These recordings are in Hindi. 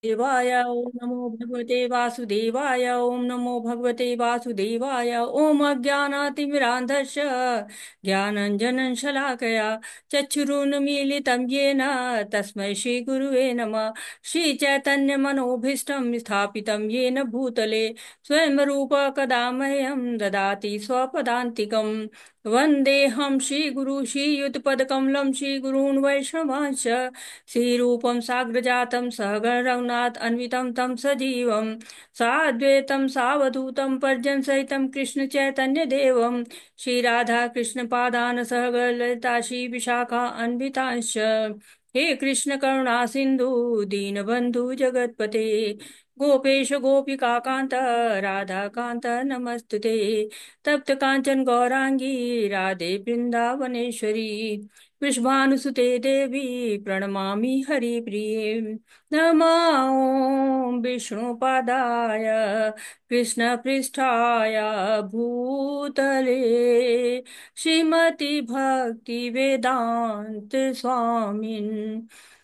देवाय ओम नमो भगवते वासुदेवाय ओम नमो भगवते वासुदेवाय ओम अज्ञानातिमिरान्धस्य ज्ञानञ्जनं शलाकया चक्षुरुन्मीलितं येन तस्मै श्रीगुरुवे नमः। श्रीचैतन्यमनोभीष्टं स्थापितं येन भूतले स्वयं रूप कदा मह्यं ददाति स्वपदान्तिकम्। वन्देऽहं श्रीगुरु श्रीयुतपदकमलं श्रीगुरून् वैष्णवांश्च श्रीरूपं साग्रजातं सहगण रघुनाथ अन्वितं तं सजीवं साद्वैतं सावधूतं पर्जनसहितं कृष्ण चैतन्य देवं श्रीराधा कृष्ण पादान सहगण ललिता श्री विशाखा अन्वितांश्च। हे कृष्ण करुणा सिंधु दीनबंधु जगतपते गोपेश गोपिका कांत राधा कांत नमस्तुते। तप्त कांचन गौरांगी राधे वृंदावनेश्वरी वृषभानुसुते देवी प्रणमामि हरिप्रिये। नमो विष्णुपादाय कृष्णपृष्ठाय भूतले श्रीमति भक्ति वेदांत स्वामिन्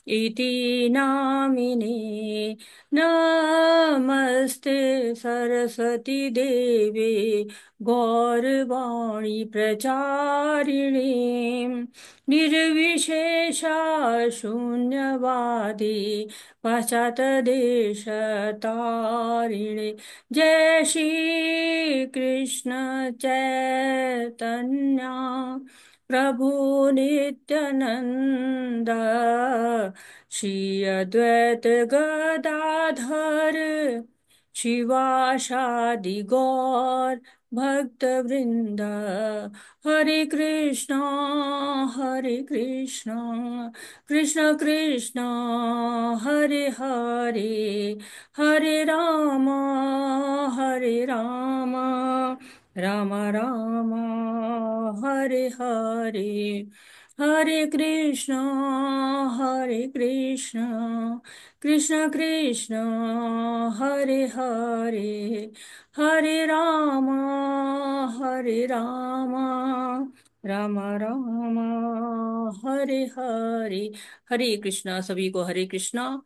इति नामिने। नमस्ते सरस्वती देवे गौरवाणी प्रचारिणे निर्विशेषा शून्यवादी पाश्चातदेशतारिणे। जय श्री कृष्ण चैतन्य प्रभु नित्यानंद श्री अद्वैत गदाधर शिवासादि गौर भक्त वृंद। हरे कृष्णा कृष्ण कृष्ण हरे हरे हरे राम राम राम हरे हरे। हरे कृष्ण कृष्ण कृष्ण हरे हरे हरे राम राम राम हरे हरे। हरे कृष्णा सभी को हरे कृष्णा।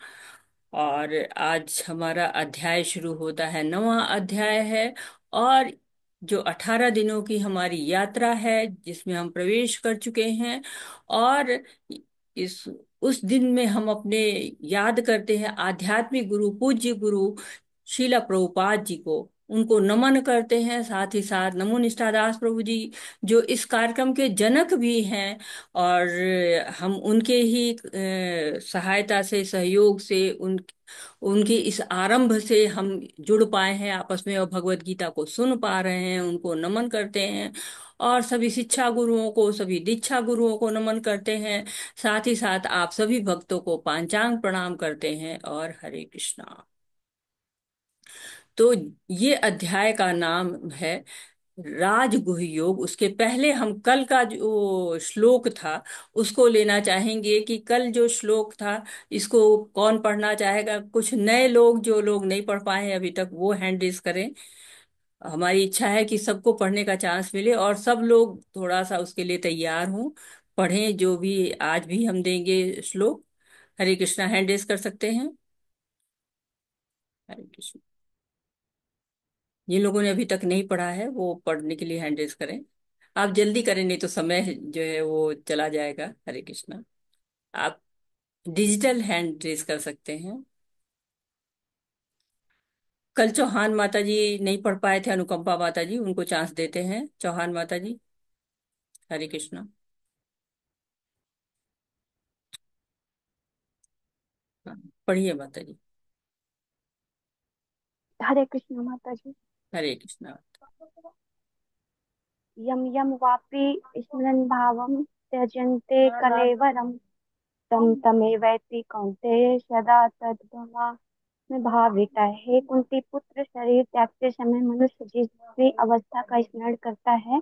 और आज हमारा अध्याय शुरू होता है, नवा अध्याय है। और जो 18 दिनों की हमारी यात्रा है जिसमें हम प्रवेश कर चुके हैं। और इस उस दिन में हम अपने याद करते हैं आध्यात्मिक गुरु पूज्य गुरु शीला प्रभुपाद जी को, उनको नमन करते हैं। साथ ही साथ नमो निष्ठादास प्रभु जी जो इस कार्यक्रम के जनक भी हैं। और हम उनके ही सहायता से सहयोग से उनके इस आरंभ से हम जुड़ पाए हैं आपस में और भगवत गीता को सुन पा रहे हैं, उनको नमन करते हैं। और सभी शिक्षा गुरुओं को, सभी दीक्षा गुरुओं को नमन करते हैं। साथ ही साथ आप सभी भक्तों को पांचांग प्रणाम करते हैं और हरे कृष्णा। तो ये अध्याय का नाम है राजगुह योग। उसके पहले हम कल का जो श्लोक था उसको लेना चाहेंगे कि कल जो श्लोक था इसको कौन पढ़ना चाहेगा। कुछ नए लोग, जो लोग नहीं पढ़ पाए हैं अभी तक, वो हैंड रेज करें। हमारी इच्छा है कि सबको पढ़ने का चांस मिले और सब लोग थोड़ा सा उसके लिए तैयार हों, पढ़ें जो भी आज भी हम देंगे श्लोक। हरे कृष्णा हैंड रेज कर सकते हैं। हरे कृष्ण। जिन लोगों ने अभी तक नहीं पढ़ा है वो पढ़ने के लिए हैंड रेज करें। आप जल्दी करें नहीं तो समय जो है वो चला जाएगा। हरे कृष्णा। आप डिजिटल हैंड रेज कर सकते हैं। कल चौहान माता जी नहीं पढ़ पाए थे, अनुकंपा माता जी, उनको चांस देते हैं। चौहान माता जी। हरे कृष्णा। हाँ, पढ़िए माता जी। हरे कृष्ण माता जी। हरे कृष्णा। यम यम वापि स्मरन् भावं त्यजन्ते कलेवरं तम तमेवैति कौन्तेय सदा तद्भवामि भाविता। हे कुंती पुत्र, शरीर त्यागते समय मनुष्य जिस भी अवस्था का स्मरण करता है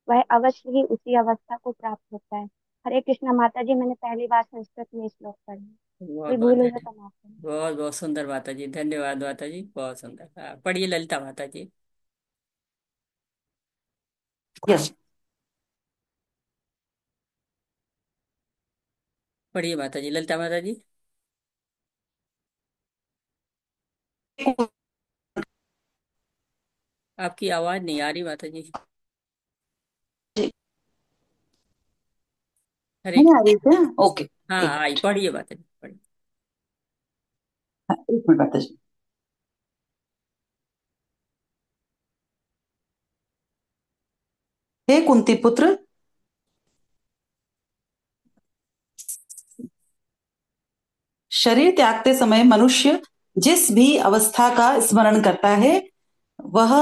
वह अवश्य ही उसी अवस्था को प्राप्त होता है। हरे कृष्ण माता जी, मैंने पहली बार संस्कृत में श्लोक पढ़ा। बहुत कोई बहुत भूल हो धन्य तो माफ करना। बहुत बहुत सुंदर माता जी, धन्यवाद माता जी, बहुत सुंदर। हाँ, पढ़िए ललिता माता जी। यस। पढ़िए माता जी, ललिता माता जी। आपकी आवाज नहीं आ रही माता जी। हरे नहीं आ कृष्ण। रही क्या? ओके। हाँ एक आई, मिनट। पढ़िए माता जी पढ़िए। हाँ, एक मिनट माता जी। हे कुंती पुत्र, शरीर त्यागते समय मनुष्य जिस भी अवस्था का स्मरण करता है, वह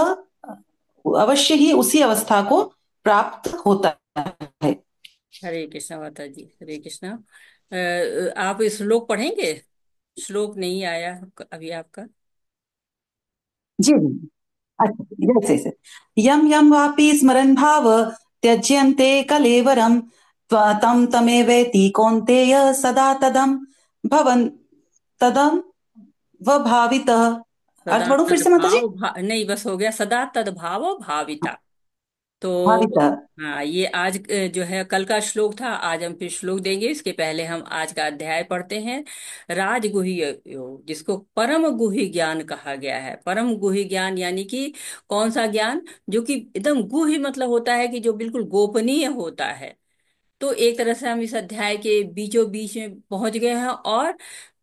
अवश्य ही उसी अवस्था को प्राप्त होता है। हरे कृष्णा माता जी, हरे कृष्णा। आप श्लोक पढ़ेंगे? श्लोक नहीं आया अभी आपका। जी जी। अच्छा, जैसे जैसे यम यम वापि स्मरन् भाव त्यज्यन्ते कलेवरम तम तमेवेति कौन्तेय सदा तदम भवन तदम व भावितः। अर्थ सदा पढ़ूं फिर से माता जी? तद्भाव नहीं, बस हो गया, सदा तद्भाव भाविता। तो भावितः। हाँ, ये आज जो है कल का श्लोक था, आज हम फिर श्लोक देंगे। इसके पहले हम आज का अध्याय पढ़ते हैं। राजगुह्य योग, जिसको परम गुह्य ज्ञान कहा गया है। परम गुह्य ज्ञान यानी कि कौन सा ज्ञान? जो कि एकदम गुह्य मतलब होता है कि जो बिल्कुल गोपनीय होता है। तो एक तरह से हम इस अध्याय के बीचों बीच में पहुंच गए हैं और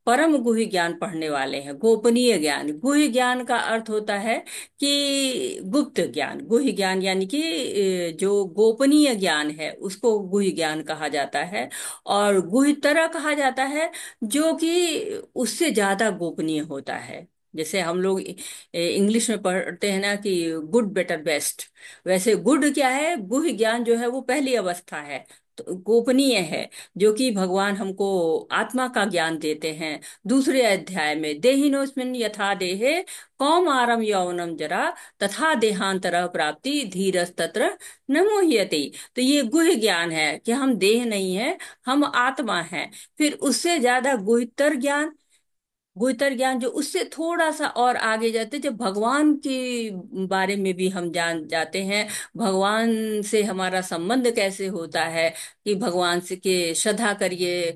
परम गुह्य ज्ञान पढ़ने वाले हैं। गोपनीय ज्ञान, गुह्य ज्ञान का अर्थ होता है कि गुप्त ज्ञान। गुह्य ज्ञान यानी कि जो गोपनीय ज्ञान है उसको गुह्य ज्ञान कहा जाता है। और गुह्यतर कहा जाता है जो कि उससे ज्यादा गोपनीय होता है। जैसे हम लोग इंग्लिश में पढ़ते हैं ना कि गुड बेटर बेस्ट, वैसे गुड क्या है? गुह्य ज्ञान जो है वो पहली अवस्था है, तो गोपनीय है, जो कि भगवान हमको आत्मा का ज्ञान देते हैं। दूसरे अध्याय में देहिनोस्मिन् यथा देहे कौमारम यौवनम जरा तथा देहांतर प्राप्ति धीरस्तत्र न मोह्यते। तो ये गुह्य ज्ञान है कि हम देह नहीं है, हम आत्मा है। फिर उससे ज्यादा गुह्यतर ज्ञान, गुह्यतर ज्ञान जो उससे थोड़ा सा और आगे जाते, जब भगवान के बारे में भी हम जान जाते हैं। भगवान से हमारा संबंध कैसे होता है कि भगवान से के श्रद्धा करिए,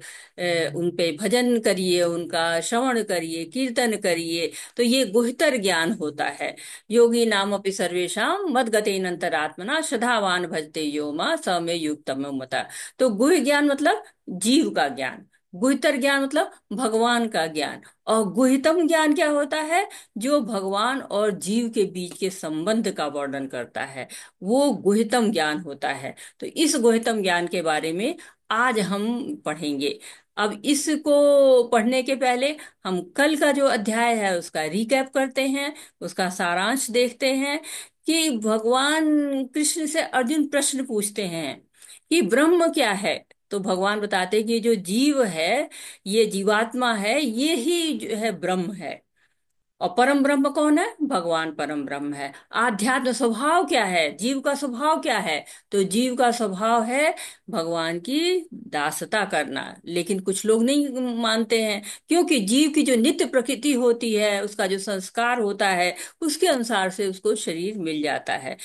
उन पे भजन करिए, उनका श्रवण करिए, कीर्तन करिए। तो ये गुह्यतर ज्ञान होता है। योगी नाम अपि सर्वेषां मद्गतेनंतरात्मना श्रद्धावान भजते यो मां स मे युक्तम मता। तो गुह्य ज्ञान मतलब जीव का ज्ञान, गुह्यतर ज्ञान मतलब भगवान का ज्ञान। और गुह्यतम ज्ञान क्या होता है? जो भगवान और जीव के बीच के संबंध का वर्णन करता है, वो गुह्यतम ज्ञान होता है। तो इस गुह्यतम ज्ञान के बारे में आज हम पढ़ेंगे। अब इसको पढ़ने के पहले हम कल का जो अध्याय है उसका रिकैप करते हैं, उसका सारांश देखते हैं। कि भगवान कृष्ण से अर्जुन प्रश्न पूछते हैं कि ब्रह्म क्या है। तो भगवान बताते हैं कि जो जीव है, ये जीवात्मा है, ये ही जो है ब्रह्म है। और परम ब्रह्म कौन है? भगवान परम ब्रह्म है। आध्यात्म स्वभाव क्या है? जीव का स्वभाव क्या है? तो जीव का स्वभाव है भगवान की दासता करना। लेकिन कुछ लोग नहीं मानते हैं, क्योंकि जीव की जो नित्य प्रकृति होती है, उसका जो संस्कार होता है, उसके अनुसार से उसको शरीर मिल जाता है।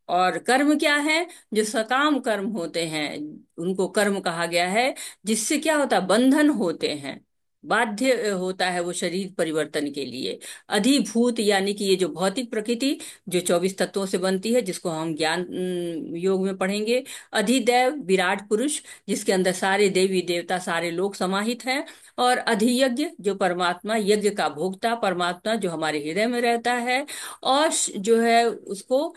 और कर्म क्या है? जो सकाम कर्म होते हैं, उनको कर्म कहा गया है। जिससे क्या होता है? बंधन होते हैं, बाध्य होता है वो शरीर परिवर्तन के लिए। अधिभूत यानी कि ये जो भौतिक प्रकृति जो 24 तत्वों से बनती है, जिसको हम ज्ञान योग में पढ़ेंगे। अधिदैव विराट पुरुष, जिसके अंदर सारे देवी देवता सारे लोग समाहित हैं। और अधियज्ञ जो परमात्मा, यज्ञ का भोक्ता परमात्मा जो हमारे हृदय में रहता है। और जो है उसको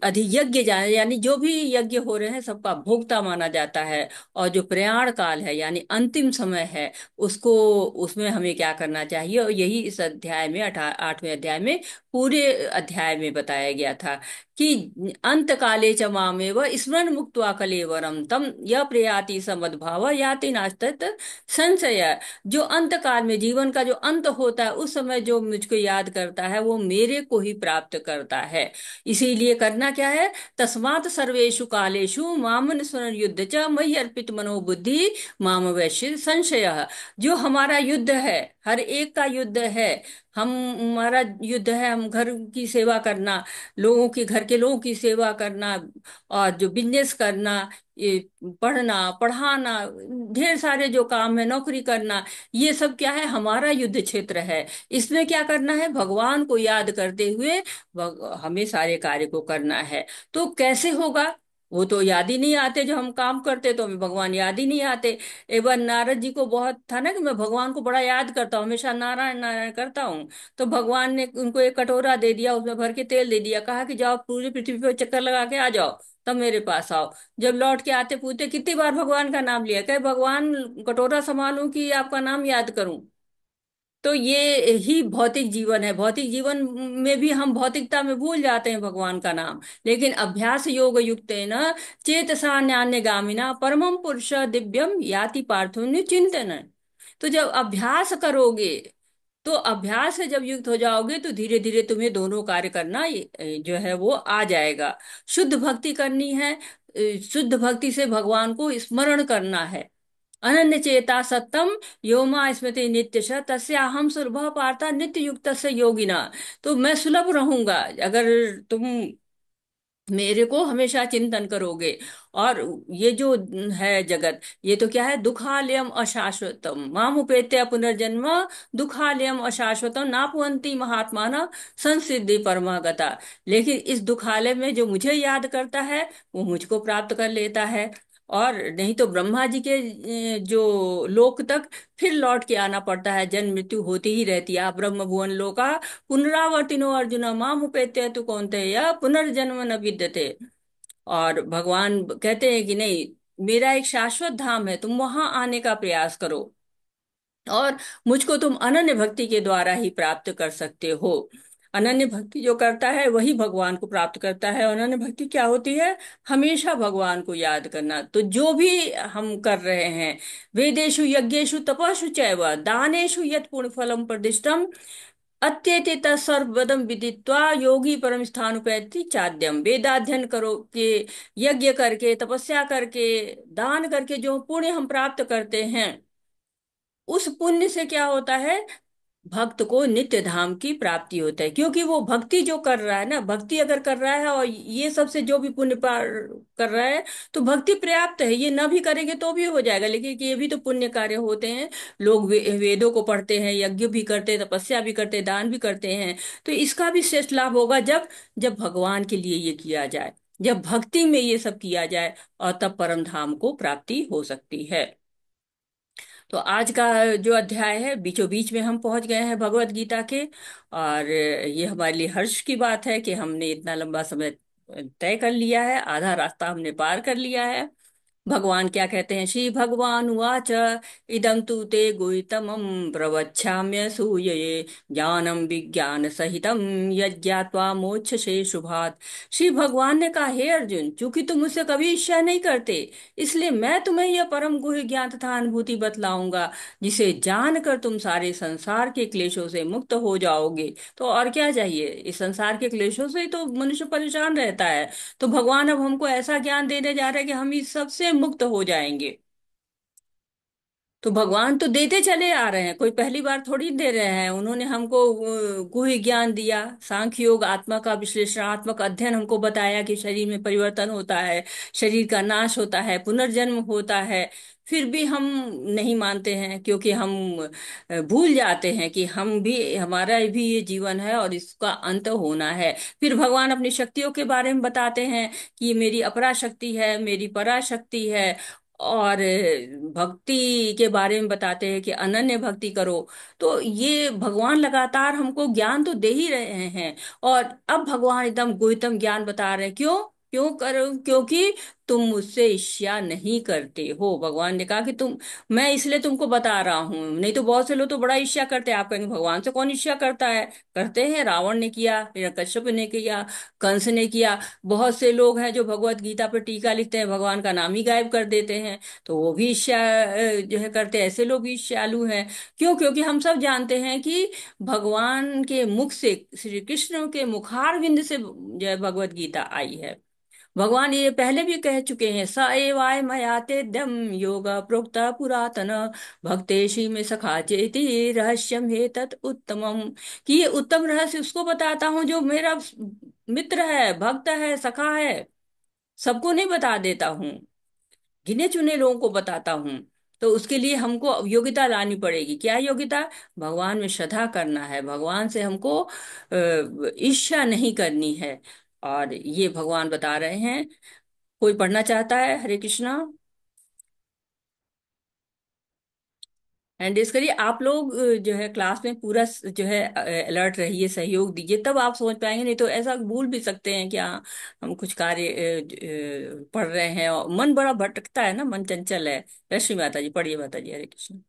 अधियज्ञ जाने यानी जो भी यज्ञ हो रहे हैं सबका भोक्ता माना जाता है। और जो प्रयाण काल है यानी अंतिम समय है, उसको, उसमें हमें क्या करना चाहिए, और यही इस अध्याय में 8वें अध्याय में, पूरे अध्याय में बताया गया था। कि अंत काले च मामेव स्मरण मुक्त्वा कलेवरम तम यह प्रयाति समद्भाव याति नास्तत संशय। जो अंत काल में, जीवन का जो अंत होता है, उस समय जो मुझको याद करता है वो मेरे को ही प्राप्त करता है। इसीलिए करना क्या है? तस्मात् सर्वेषु कालेषु मामन स्मरण युद्ध च मयि अर्पित मनोबुद्धि माम वैश्य संशय। जो हमारा युद्ध है, हर एक का युद्ध है, हमारा युद्ध है, हम घर की सेवा करना, लोगों की, घर के लोगों की सेवा करना, और जो बिजनेस करना, ये पढ़ना पढ़ाना, ढेर सारे जो काम है, नौकरी करना, ये सब क्या है, हमारा युद्ध क्षेत्र है। इसमें क्या करना है, भगवान को याद करते हुए हमें सारे कार्य को करना है। तो कैसे होगा? वो तो याद ही नहीं आते, जो हम काम करते तो हमें भगवान याद ही नहीं आते। एक बार नारद जी को बहुत था ना कि मैं भगवान को बड़ा याद करता हूँ, हमेशा नारायण नारायण करता हूँ। तो भगवान ने उनको एक कटोरा दे दिया, उसमें भर के तेल दे दिया, कहा कि जाओ पूरी पृथ्वी पे चक्कर लगा के आ जाओ, तब मेरे पास आओ। जब लौट के आते पूछते कितनी बार भगवान का नाम लिया, कहे भगवान कटोरा संभालूं कि आपका नाम याद करूं। तो ये ही भौतिक जीवन है। भौतिक जीवन में भी हम भौतिकता में भूल जाते हैं भगवान का नाम। लेकिन अभ्यास योग युक्तेन चेतसा न्यान्य गामिना परमम पुरुष दिव्यम याति पार्थुन्य चिंतन। तो जब अभ्यास करोगे, तो अभ्यास से जब युक्त हो जाओगे, तो धीरे धीरे तुम्हें दोनों कार्य करना जो है वो आ जाएगा। शुद्ध भक्ति करनी है, शुद्ध भक्ति से भगवान को स्मरण करना है। अनन्य चेता सत्तम यो मा स्मृति नित्यश तस्याहम सुलभ पार्था नित्य युक्त से योगिना। तो मैं सुलभ रहूंगा अगर तुम मेरे को हमेशा चिंतन करोगे। और ये जो है जगत, ये तो क्या है, दुखालयम अशाश्वतम माम उपेत्य पुनर्जन्म, दुखालयम अशाश्वतम नापवंती महात्मा संसिद्धि परमागता। लेकिन इस दुखालय में जो मुझे याद करता है, वो मुझको प्राप्त कर लेता है। और नहीं तो ब्रह्मा जी के जो लोक तक फिर लौट के आना पड़ता है, जन्म मृत्यु होती ही रहती है। आप ब्रह्म भुवन लोका पुनरावर्तिनो अर्जुन माम उपेत्य तु कौन्तेय पुनर्जन्म न विद्यते। और भगवान कहते हैं कि नहीं, मेरा एक शाश्वत धाम है, तुम वहां आने का प्रयास करो, और मुझको तुम अनन्य भक्ति के द्वारा ही प्राप्त कर सकते हो। अनन्य भक्ति जो करता है वही भगवान को प्राप्त करता है। और अनन्य भक्ति क्या होती है? हमेशा भगवान को याद करना। तो जो भी हम कर रहे हैं, वेदेषु यज्ञेषु तपस्ु चैव दानेषु यत् पुण्य फलम प्रदिष्टम अत्येति तत्सर्वपदम विदित्वा योगी परम स्थानुपैति चाद्यम। वेदाध्ययन करो के, यज्ञ करके, तपस्या करके, दान करके जो पुण्य हम प्राप्त करते हैं, उस पुण्य से क्या होता है, भक्त को नित्य धाम की प्राप्ति होता है। क्योंकि वो भक्ति जो कर रहा है ना, भक्ति अगर कर रहा है और ये सबसे जो भी पुण्य कर रहा है, तो भक्ति पर्याप्त है। ये ना भी करेंगे तो भी हो जाएगा, लेकिन ये भी तो पुण्य कार्य होते हैं। लोग वेदों को पढ़ते हैं, यज्ञ भी करते हैं, तपस्या भी करते हैं, दान भी करते हैं। तो इसका भी श्रेष्ठ लाभ होगा जब जब भगवान के लिए ये किया जाए, जब भक्ति में ये सब किया जाए, और तब परम धाम को प्राप्ति हो सकती है। तो आज का जो अध्याय है, बीचों बीच में हम पहुंच गए हैं भगवत गीता के। और ये हमारे लिए हर्ष की बात है कि हमने इतना लंबा समय तय कर लिया है, आधा रास्ता हमने पार कर लिया है। भगवान क्या कहते हैं? श्री भगवान उवाच इदं तु ते गुह्यतमं प्रवक्ष्याम्य सूयये ज्ञानम विज्ञान सहितम यज्ञात्वा मोक्षसे शुभात्। श्री भगवान ने कहा, हे अर्जुन, चूंकि तुम मुझसे कभी ईर्ष्या नहीं करते, इसलिए मैं तुम्हें यह परम गुह्य ज्ञान तथा अनुभूति बतलाऊंगा, जिसे जानकर तुम सारे संसार के क्लेशों से मुक्त हो जाओगे। तो और क्या चाहिए? इस संसार के क्लेशों से ही तो मनुष्य परेशान रहता है। तो भगवान अब हमको ऐसा ज्ञान देने जा रहे हैं कि हम इस सब से मुक्त हो जाएंगे। तो भगवान तो देते चले आ रहे हैं, कोई पहली बार थोड़ी दे रहे हैं। उन्होंने हमको गुह्य ज्ञान दिया, सांख्य योग, आत्मा का विश्लेषणात्मक अध्ययन हमको बताया कि शरीर में परिवर्तन होता है, शरीर का नाश होता है, पुनर्जन्म होता है। फिर भी हम नहीं मानते हैं, क्योंकि हम भूल जाते हैं कि हम भी, हमारा भी ये जीवन है और इसका अंत होना है। फिर भगवान अपनी शक्तियों के बारे में बताते हैं कि ये मेरी अपरा शक्ति है, मेरी पराशक्ति है। और भक्ति के बारे में बताते हैं कि अनन्य भक्ति करो। तो ये भगवान लगातार हमको ज्ञान तो दे ही रहे हैं। और अब भगवान एकदम गुह्यतम ज्ञान बता रहे हैं। क्यों? क्यों करो? क्योंकि तुम मुझसे ईर्ष्या नहीं करते हो। भगवान ने कहा कि तुम, मैं इसलिए तुमको बता रहा हूं। नहीं तो बहुत से लोग तो बड़ा ईर्ष्या करते हैं। आप कहेंगे भगवान से कौन ईर्ष्या करता है? करते हैं। रावण ने किया, हिरण्यकश्यप ने किया, कंस ने किया। बहुत से लोग हैं जो भगवत गीता पर टीका लिखते हैं, भगवान का नाम ही गायब कर देते हैं। तो वो भी ईर्ष्या जो है करते हैं। ऐसे लोग भी ईर्ष्यालु हैं। क्यों? क्योंकि हम सब जानते हैं कि भगवान के मुख से, श्री कृष्ण के मुखारविंद से जो है भगवत गीता आई है। भगवान ये पहले भी कह चुके हैं, स एवाय मयाते दम योगा प्रोक्ता पुरातन भक्तेशी में सखा चेति रहस्यम हे तत् उत्तमम। कि ये उत्तम रहस्य उसको बताता हूँ जो मेरा मित्र है, भक्त है, सखा है। सबको नहीं बता देता हूँ, गिने चुने लोगों को बताता हूँ। तो उसके लिए हमको योग्यता लानी पड़ेगी। क्या योग्यता? भगवान में श्रद्धा करना है, भगवान से हमको ईर्ष्या नहीं करनी है। और ये भगवान बता रहे हैं। कोई पढ़ना चाहता है? हरे कृष्णा। एंड इस करिए आप लोग जो है क्लास में पूरा जो है अलर्ट रहिए, सहयोग दीजिए, तब आप समझ पाएंगे। नहीं तो ऐसा भूल भी सकते हैं कि हाँ हम कुछ कार्य पढ़ रहे हैं और मन बड़ा भटकता है ना, मन चंचल है। रश्मि माता जी पढ़िए, माता जी हरे कृष्ण।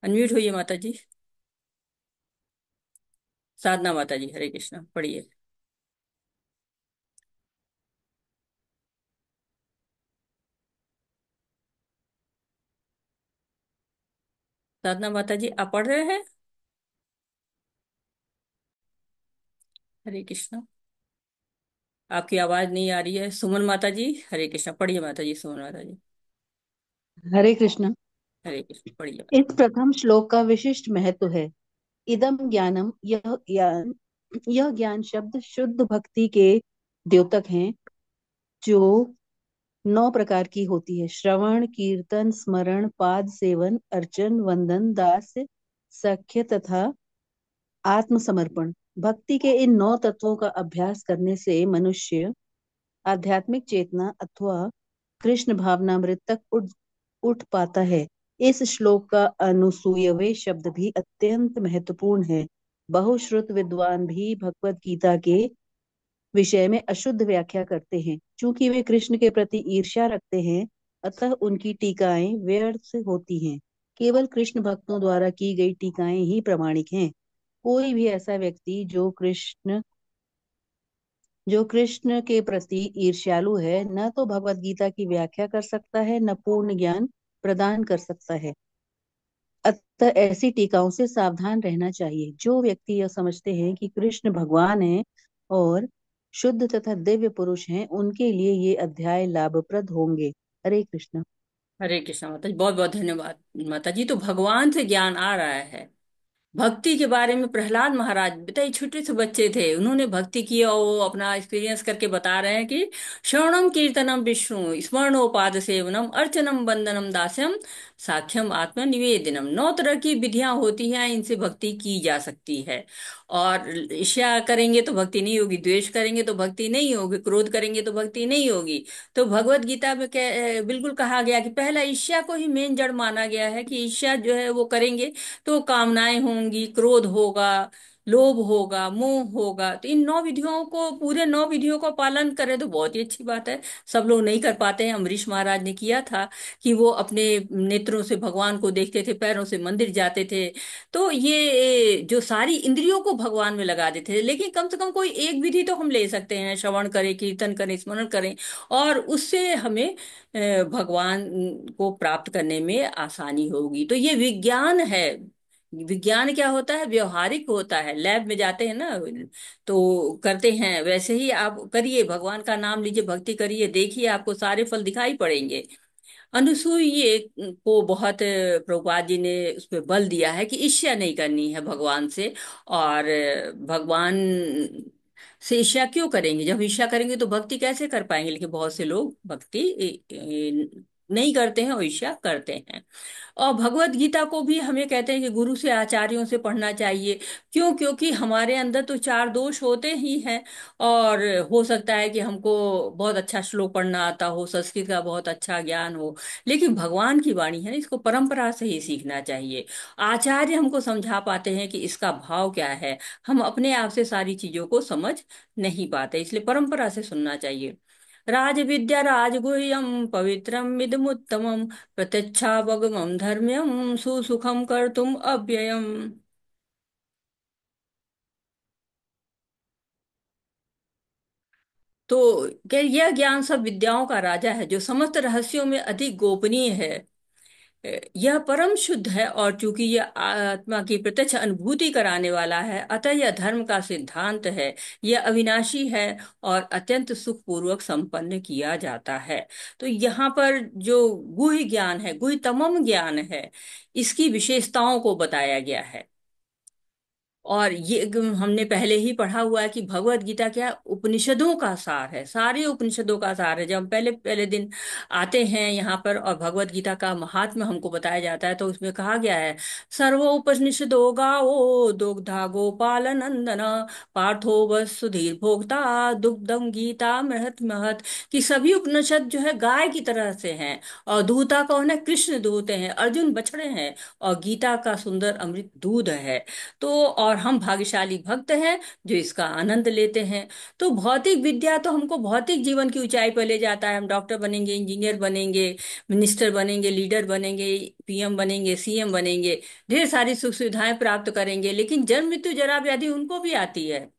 अनम्यूट होइए माता जी। साधना माता जी हरे कृष्ण पढ़िए। साधना माता जी आप पढ़ रहे हैं? हरे कृष्ण। आपकी आवाज नहीं आ रही है। सुमन माता जी हरे कृष्ण पढ़िए, माता जी सुमन माता जी। हरे कृष्ण। हरे कृष्ण पढ़िए। इस प्रथम श्लोक का विशिष्ट महत्व है। इदम ज्ञानम, यह ज्ञान शब्द शुद्ध भक्ति के द्योतक हैं, जो 9 प्रकार की होती है: श्रवण, कीर्तन, स्मरण, पाद सेवन, अर्चन, वंदन, दास्य, सख्य तथा आत्मसमर्पण। भक्ति के इन 9 तत्वों का अभ्यास करने से मनुष्य आध्यात्मिक चेतना अथवा कृष्ण भावनामृत तक उठ पाता है। इस श्लोक का अनुसूयवे शब्द भी अत्यंत महत्वपूर्ण है। बहुश्रुत विद्वान भी भगवत गीता के विषय में अशुद्ध व्याख्या करते हैं। चूंकि वे कृष्ण के प्रति ईर्ष्या रखते हैं, अतः उनकी टीकाएं व्यर्थ होती हैं। केवल कृष्ण भक्तों द्वारा की गई टीकाएं ही प्रामाणिक हैं। कोई भी ऐसा व्यक्ति जो कृष्ण के प्रति ईर्ष्यालु है, न तो भगवत गीता की व्याख्या कर सकता है, न पूर्ण ज्ञान प्रदान कर सकता है। अतः ऐसी टीकाओं से सावधान रहना चाहिए। जो व्यक्ति यह समझते हैं कि कृष्ण भगवान हैं और शुद्ध तथा दिव्य पुरुष हैं, उनके लिए ये अध्याय लाभप्रद होंगे। हरे कृष्ण। हरे कृष्ण माता जी बहुत बहुत धन्यवाद। माता जी तो भगवान से ज्ञान आ रहा है। भक्ति के बारे में प्रहलाद महाराज बताइए, छोटे से बच्चे थे, उन्होंने भक्ति की और वो अपना एक्सपीरियंस करके बता रहे हैं कि श्रवणम कीर्तनम विष्णु स्मरणोपाद सेवनम अर्चनम वंदनम दास्यम साख्यम आत्म निवेदनम। 9 तरह की विधियां होती हैं, इनसे भक्ति की जा सकती है। और ईर्ष्या करेंगे तो भक्ति नहीं होगी, द्वेष करेंगे तो भक्ति नहीं होगी, क्रोध करेंगे तो भक्ति नहीं होगी। तो भगवत गीता में बिल्कुल कहा गया कि पहला ईर्ष्या को ही मेन जड़ माना गया है, कि ईर्ष्या जो है वो करेंगे तो कामनाएं होंगी, क्रोध होगा, लोभ होगा, मोह होगा। तो इन 9 विधियों को, पूरे 9 विधियों का पालन करें तो बहुत ही अच्छी बात है। सब लोग नहीं कर पाते हैं। अम्बरीश महाराज ने किया था कि वो अपने नेत्रों से भगवान को देखते थे, पैरों से मंदिर जाते थे। तो ये जो सारी इंद्रियों को भगवान में लगा देते थे। लेकिन कम से कम कोई एक विधि तो हम ले सकते हैं, श्रवण करें, कीर्तन करें, स्मरण करें, और उससे हमें भगवान को प्राप्त करने में आसानी होगी। तो ये विज्ञान है। विज्ञान क्या होता है? व्यवहारिक होता है। लैब में जाते हैं ना तो करते हैं, वैसे ही आप करिए, भगवान का नाम लीजिए, भक्ति करिए, देखिए आपको सारे फल दिखाई पड़ेंगे। अनुसूये को बहुत प्रभुपाद जी ने उस पर बल दिया है कि ईर्ष्या नहीं करनी है भगवान से। और भगवान से ईर्ष्या क्यों करेंगे? जब ईर्ष्या करेंगे तो भक्ति कैसे कर पाएंगे? लेकिन बहुत से लोग भक्ति नहीं करते हैं और ईर्ष्या करते हैं। और भगवत गीता को भी हमें कहते हैं कि गुरु से, आचार्यों से पढ़ना चाहिए। क्यों? क्योंकि हमारे अंदर तो 4 दोष होते ही हैं। और हो सकता है कि हमको बहुत अच्छा श्लोक पढ़ना आता हो, संस्कृत का बहुत अच्छा ज्ञान हो, लेकिन भगवान की वाणी है ना, इसको परंपरा से ही सीखना चाहिए। आचार्य हमको समझा पाते हैं कि इसका भाव क्या है। हम अपने आप से सारी चीजों को समझ नहीं पाते, इसलिए परंपरा से सुनना चाहिए। राजविद्या राजगुह्यम पवित्रम इदमुत्तमम प्रत्यक्षावगमम धर्म्यम सुसुखम कर्तुम अव्ययम। तो क्या यह ज्ञान सब विद्याओं का राजा है, जो समस्त रहस्यों में अधिक गोपनीय है। यह परम शुद्ध है, और चूंकि यह आत्मा की प्रत्यक्ष अनुभूति कराने वाला है, अतः यह धर्म का सिद्धांत है। यह अविनाशी है और अत्यंत सुखपूर्वक संपन्न किया जाता है। तो यहाँ पर जो गुह्य ज्ञान है, गुह्यतमम ज्ञान है, इसकी विशेषताओं को बताया गया है। और ये हमने पहले ही पढ़ा हुआ है कि भगवत गीता क्या है? उपनिषदों का सार है, सारे उपनिषदों का सार है। जब हम पहले पहले दिन आते हैं यहाँ पर और भगवत गीता का महात्म्य हमको बताया जाता है, तो उसमें कहा गया है, सर्वोपनिषदो गावो दुग्धा गोपाल नंदन पार्थो वसुधीर भोक्ता दुग्धम गीता महत महत। कि सभी उपनिषद जो है गाय की तरह से हैं, और दूता कौन है? कृष्ण दूत हैं, अर्जुन बछड़े हैं, और गीता का सुंदर अमृत दूध है। तो और हम भाग्यशाली भक्त हैं जो इसका आनंद लेते हैं। तो भौतिक विद्या तो हमको भौतिक जीवन की ऊंचाई पर ले जाता है। हम डॉक्टर बनेंगे, इंजीनियर बनेंगे, मिनिस्टर बनेंगे, लीडर बनेंगे, पीएम बनेंगे, सीएम बनेंगे, ढेर सारी सुख सुविधाएं प्राप्त करेंगे, लेकिन जन्म मृत्यु जरा व्याधि उनको भी आती है।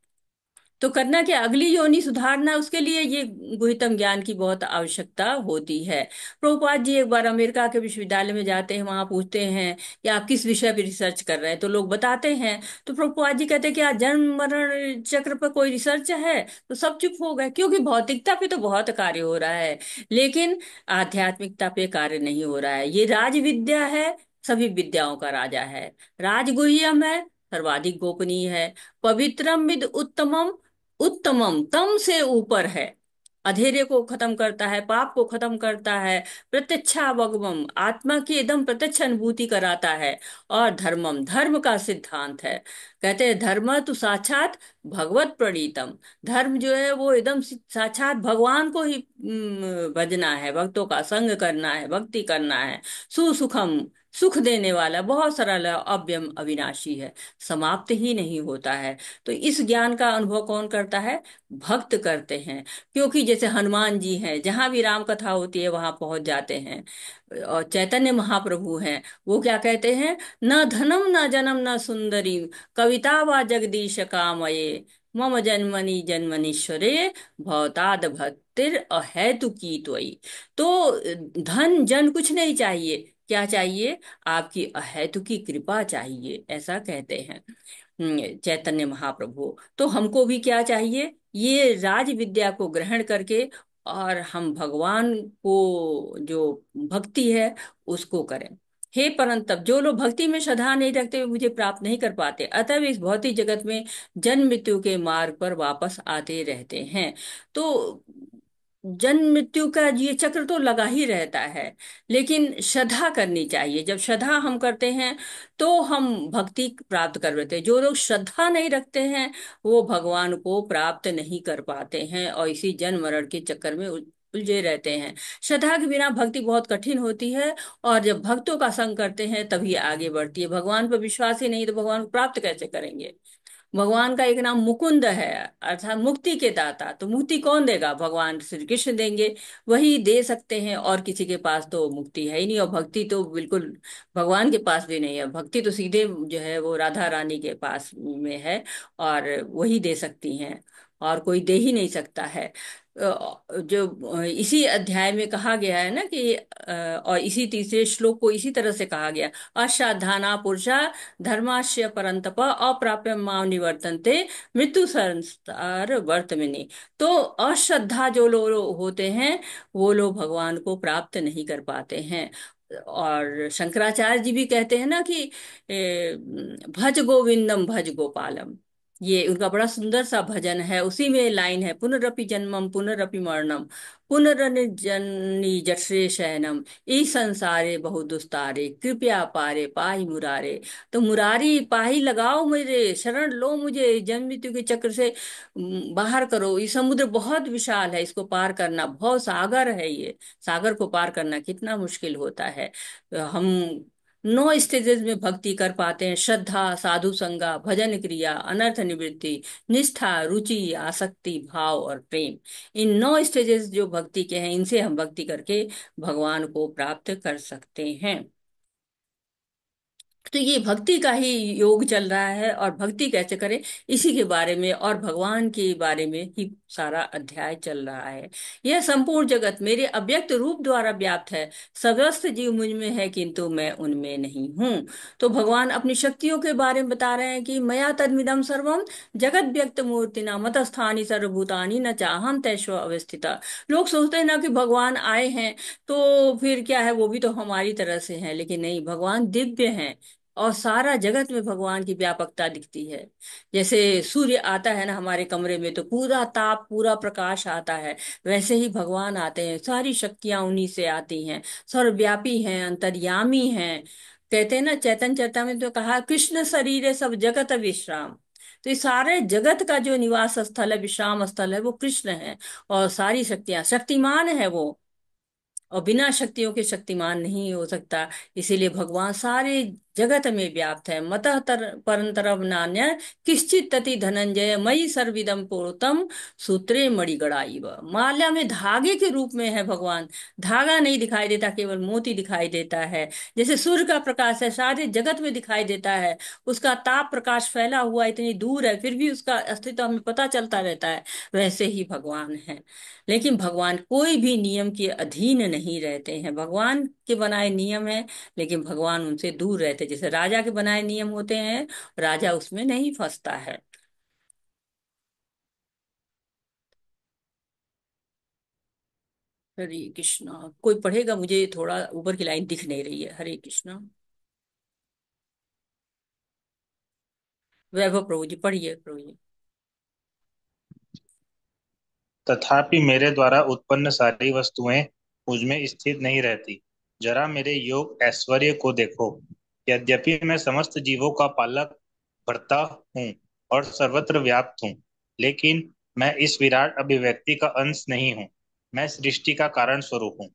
तो करना क्या? अगली योनि सुधारना, उसके लिए ये गुह्यतम ज्ञान की बहुत आवश्यकता होती है। प्रभुपाद जी एक बार अमेरिका के विश्वविद्यालय में जाते हैं, वहां पूछते हैं कि आप किस विषय पर रिसर्च कर रहे हैं, तो लोग बताते हैं। तो प्रभुपाद जी कहते हैं कि आज जन्म मरण चक्र पर कोई रिसर्च है? तो सब चुप हो गए, क्योंकि भौतिकता पे तो बहुत कार्य हो रहा है, लेकिन आध्यात्मिकता पे कार्य नहीं हो रहा है। ये राज विद्या है, सभी विद्याओं का राजा है। राजगुह्यम है, सर्वाधिक गोपनीय है। पवित्रम विद उत्तमम, उत्तमम तम से ऊपर है। अधेरे को खत्म करता है, पाप को खत्म करता है। प्रत्यक्षावगमम, आत्मा की एकदम प्रत्यक्ष अनुभूति कराता है। और धर्मम, धर्म का सिद्धांत है। कहते हैं धर्म तो साक्षात भगवत प्रणीतम। धर्म जो है वो एकदम साक्षात भगवान को ही भजना है, भक्तों का संग करना है, भक्ति करना है। सुसुखम, सुख देने वाला, बहुत सरल है, अव्यम अविनाशी है, समाप्त ही नहीं होता है। तो इस ज्ञान का अनुभव कौन करता है? भक्त करते हैं। क्योंकि जैसे हनुमान जी हैं, जहां भी राम कथा होती है वहां पहुंच जाते हैं। और चैतन्य महाप्रभु हैं, वो क्या कहते हैं? न धनम न जनम न सुंदरी कविता वा जगदीश कामये मम जन्मनि जन्मनीश्वरे भवताद भक्तिर अहेतु की त्वयि। तो धन जन कुछ नहीं चाहिए, क्या चाहिए? आपकी अहेतुकी कृपा चाहिए, ऐसा कहते हैं चैतन्य महाप्रभु। तो हमको भी क्या चाहिए? ये राज विद्या को ग्रहण करके और हम भगवान को जो भक्ति है उसको करें। हे परंतप, जो लोग भक्ति में श्रद्धा नहीं रखते वे मुझे प्राप्त नहीं कर पाते, अतः वे इस भौतिक जगत में जन्म मृत्यु के मार्ग पर वापस आते रहते हैं। तो जन्म मृत्यु का ये चक्र तो लगा ही रहता है, लेकिन श्रद्धा करनी चाहिए। जब श्रद्धा हम करते हैं तो हम भक्ति प्राप्त कर लेते हैं। जो लोग श्रद्धा नहीं रखते हैं वो भगवान को प्राप्त नहीं कर पाते हैं, और इसी जन्म मरण के चक्कर में उलझे रहते हैं। श्रद्धा के बिना भक्ति बहुत कठिन होती है, और जब भक्तों का संग करते हैं तभी आगे बढ़ती है। भगवान पर विश्वास ही नहीं तो भगवान को प्राप्त कैसे करेंगे? भगवान का एक नाम मुकुंद है, अर्थात मुक्ति के दाता। तो मुक्ति कौन देगा? भगवान श्री कृष्ण देंगे, वही दे सकते हैं, और किसी के पास तो मुक्ति है ही नहीं। और भक्ति तो बिल्कुल भगवान के पास भी नहीं है, भक्ति तो सीधे जो है वो राधा रानी के पास में है, और वही दे सकती हैं, और कोई दे ही नहीं सकता है। जो इसी अध्याय में कहा गया है ना कि और इसी तीसरे श्लोक को इसी तरह से कहा गया, अश्रद्धाना पुरुषा धर्माश्य परंतप अप्राप्य माम निवर्तन्ते मृत्यु संसार वर्तमिनी। तो अश्रद्धा जो लोग होते हैं वो लोग भगवान को प्राप्त नहीं कर पाते हैं। और शंकराचार्य जी भी कहते हैं ना कि भज गोविंदम भज गोपालम। ये उनका बड़ा सुंदर सा भजन है, उसी में लाइन है, पुनरपि जन्मम पुनरपि मरणम पुनरजन्नी जठरे शयनम ई संसारे बहु दुस्तारे कृपया पारे पाहि मुरारे। तो मुरारी पाही लगाओ, मेरे शरण लो, मुझे जन्म मृत्यु के चक्र से बाहर करो। ये समुद्र बहुत विशाल है, इसको पार करना बहुत सागर है। ये सागर को पार करना कितना मुश्किल होता है। हम 9 स्टेजेस में भक्ति कर पाते हैं: श्रद्धा, साधु संगा, भजन क्रिया, अनर्थ निवृत्ति, निष्ठा, रुचि, आसक्ति, भाव और प्रेम। इन 9 स्टेजेस जो भक्ति के हैं, इनसे हम भक्ति करके भगवान को प्राप्त कर सकते हैं। तो ये भक्ति का ही योग चल रहा है, और भक्ति कैसे करें इसी के बारे में और भगवान के बारे में ही सारा अध्याय चल रहा है। यह संपूर्ण जगत मेरे अव्यक्त रूप द्वारा व्याप्त है। समस्त जीव मुझ में है किंतु मैं उनमें नहीं हूँ। तो भगवान अपनी शक्तियों के बारे में बता रहे हैं कि मया तद्मिदं सर्वम जगत व्यक्त मूर्ति न मतस्थानी सर्वभूतानि न चाहम तैषो अवस्थिता। लोग सोचते हैं ना कि भगवान आए हैं तो फिर क्या है, वो भी तो हमारी तरह से हैं, लेकिन नहीं, भगवान दिव्य हैं और सारा जगत में भगवान की व्यापकता दिखती है। जैसे सूर्य आता है ना हमारे कमरे में तो पूरा ताप पूरा प्रकाश आता है, वैसे ही भगवान आते हैं, सारी शक्तियां उन्हीं से आती हैं। सर्वव्यापी हैं, अंतर्यामी हैं। कहते हैं ना चैतन्य चरिता में तो कहा कृष्ण शरीर है सब जगत विश्राम। तो ये सारे जगत का जो निवास स्थल है, विश्राम स्थल है, वो कृष्ण है। और सारी शक्तियां, शक्तिमान है वो, और बिना शक्तियों के शक्तिमान नहीं हो सकता। इसीलिए भगवान सारे जगत में व्याप्त है। मतः परंतरम नान्य किश्चित तति धनंजय मयि सर्विदम पूर्णतम सूत्रे मणिगणाइव। माल्या में धागे के रूप में है भगवान। धागा नहीं दिखाई देता, केवल मोती दिखाई देता है। जैसे सूर्य का प्रकाश है सारे जगत में दिखाई देता है, उसका ताप प्रकाश फैला हुआ इतनी दूर है फिर भी उसका अस्तित्व हमें पता चलता रहता है, वैसे ही भगवान है। लेकिन भगवान कोई भी नियम के अधीन नहीं रहते हैं। भगवान के बनाए नियम है, लेकिन भगवान उनसे दूर रहते हैं। जैसे राजा के बनाए नियम होते हैं, राजा उसमें नहीं फंसता है। हरे कृष्णा। कोई पढ़ेगा? मुझे थोड़ा ऊपर की लाइन दिख नहीं रही है। हरे कृष्णा। वैभव प्रभु जी पढ़िए, प्रभु जी। तथापि मेरे द्वारा उत्पन्न सारी वस्तुएं मुझमें स्थित नहीं रहती। जरा मेरे योग ऐश्वर्य को देखो। यद्यपि मैं समस्त जीवों का पालक भरता हूँ और सर्वत्र व्याप्त हूँ, लेकिन मैं इस विराट अभिव्यक्ति का अंश नहीं हूँ। मैं सृष्टि का कारण स्वरूप हूँ।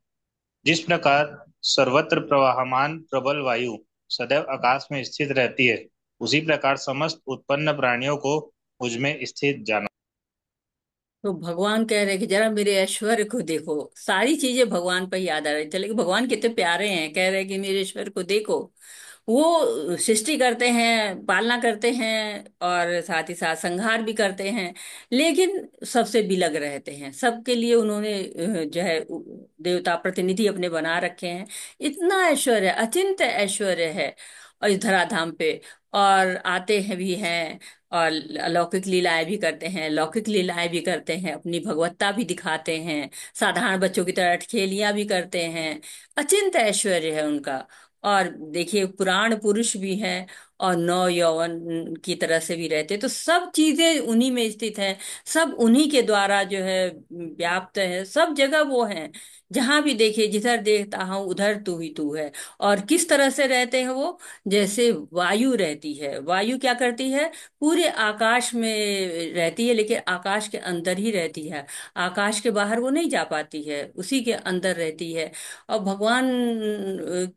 जिस प्रकार सर्वत्र प्रवाहमान प्रबल वायु सदैव आकाश में स्थित रहती है, उसी प्रकार समस्त उत्पन्न प्राणियों को मुझमें स्थित जाना। तो भगवान कह रहे हैं कि जरा मेरे ऐश्वर्य को देखो। सारी चीजें भगवान पर याद आ रही, चले कि भगवान कितने प्यारे हैं, कह रहे हैं कि मेरे ऐश्वर्य को देखो। वो सृष्टि करते हैं, पालना करते हैं, और साथ ही साथ संहार भी करते हैं, लेकिन सबसे बिलग रहते हैं। सबके लिए उन्होंने जो है देवता प्रतिनिधि अपने बना रखे हैं। इतना ऐश्वर्य, अचिंत्य ऐश्वर्य है और इस धराधाम पे। और आते हैं भी हैं, और अलौकिक लीलाएं भी करते हैं, लौकिक लीलाएं भी करते हैं, अपनी भगवत्ता भी दिखाते हैं, साधारण बच्चों की तरह अठखेलियां भी करते हैं। अचिंत्य ऐश्वर्य है उनका। और देखिए पुराण पुरुष भी हैं, और नौ यौवन की तरह से भी रहते हैं। तो सब चीजें उन्हीं में स्थित है, सब उन्हीं के द्वारा जो है व्याप्त है। सब जगह वो हैं, जहां भी देखिए, जिधर देखता हूं उधर तू ही तू है। और किस तरह से रहते हैं वो? जैसे वायु रहती है। वायु क्या करती है? पूरे आकाश में रहती है, लेकिन आकाश के अंदर ही रहती है। आकाश के बाहर वो नहीं जा पाती है, उसी के अंदर रहती है। और भगवान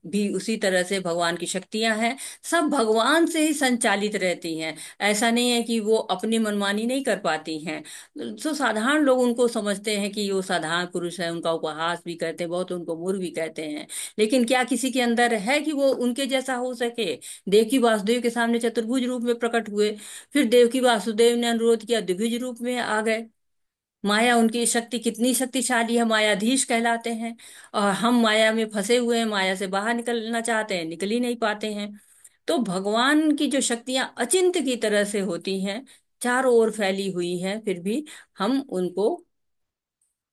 भी उसी तरह से, भगवान की शक्तियां हैं, सब भगवान से ही संचालित रहती हैं। ऐसा नहीं है कि वो अपनी मनमानी नहीं कर पाती हैं। तो साधारण लोग उनको समझते हैं कि वो साधारण पुरुष है, उनका उपहास भी करते हैं, बहुत उनको मूर्ख भी कहते हैं। लेकिन क्या किसी के अंदर है कि वो उनके जैसा हो सके? देवकी वासुदेव के सामने चतुर्भुज रूप में प्रकट हुए, फिर देवकी वासुदेव ने अनुरोध किया, द्विभुज रूप में आ गए। माया उनकी शक्ति कितनी शक्तिशाली है, मायाधीश कहलाते हैं। और हम माया में फंसे हुए हैं, माया से बाहर निकलना चाहते हैं, निकल ही नहीं पाते हैं। तो भगवान की जो शक्तियां अचिंत्य की तरह से होती हैं, चारों ओर फैली हुई हैं, फिर भी हम उनको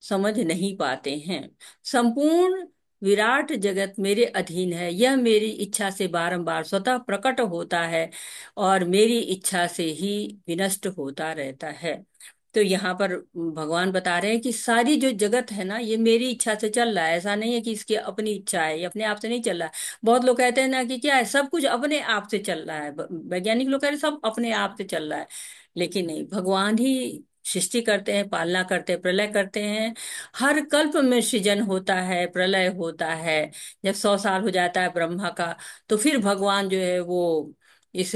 समझ नहीं पाते हैं। संपूर्ण विराट जगत मेरे अधीन है, यह मेरी इच्छा से बारंबार स्वतः प्रकट होता है और मेरी इच्छा से ही विनष्ट होता रहता है। तो यहाँ पर भगवान बता रहे हैं कि सारी जो जगत है ना, ये मेरी इच्छा से चल रहा है। ऐसा नहीं है कि इसकी अपनी इच्छा है, ये अपने आप से नहीं चल रहा है। बहुत लोग कहते हैं ना कि क्या है, सब कुछ अपने आप से चल रहा है। वैज्ञानिक लोग कह रहे हैं सब अपने आप से चल रहा है, लेकिन नहीं, भगवान ही सृष्टि करते हैं, पालना करते हैं, प्रलय करते हैं। हर कल्प में सृजन होता है, प्रलय होता है। जब 100 साल हो जाता है ब्रह्मा का, तो फिर भगवान जो है वो इस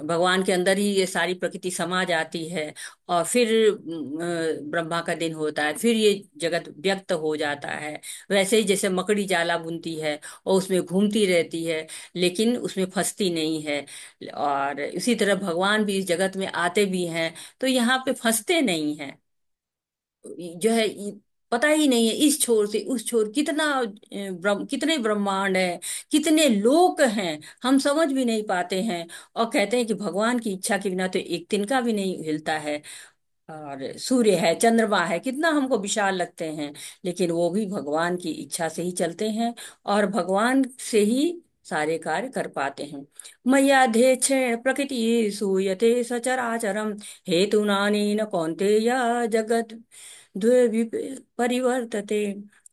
भगवान के अंदर ही ये सारी प्रकृति समा जाती है। और फिर ब्रह्मा का दिन होता है, फिर ये जगत व्यक्त हो जाता है। वैसे ही जैसे मकड़ी जाला बुनती है और उसमें घूमती रहती है, लेकिन उसमें फंसती नहीं है। और इसी तरह भगवान भी इस जगत में आते भी हैं, तो यहाँ पे फंसते नहीं हैं। जो है पता ही नहीं है इस छोर से उस छोर कितना कितने ब्रह्मांड है, कितने लोक हैं, हम समझ भी नहीं पाते हैं। और कहते हैं कि भगवान की इच्छा के बिना तो एक तिनका भी नहीं हिलता है। और सूर्य है, चंद्रमा है, कितना हमको विशाल लगते हैं, लेकिन वो भी भगवान की इच्छा से ही चलते हैं। और भगवान से ही सारे कार्य कर पाते हैं। मय्याध्यक्षेण प्रकृति सूयते सचराचरम हेतुनानेन कौन्तेय जगत द्वे परिवर्तते।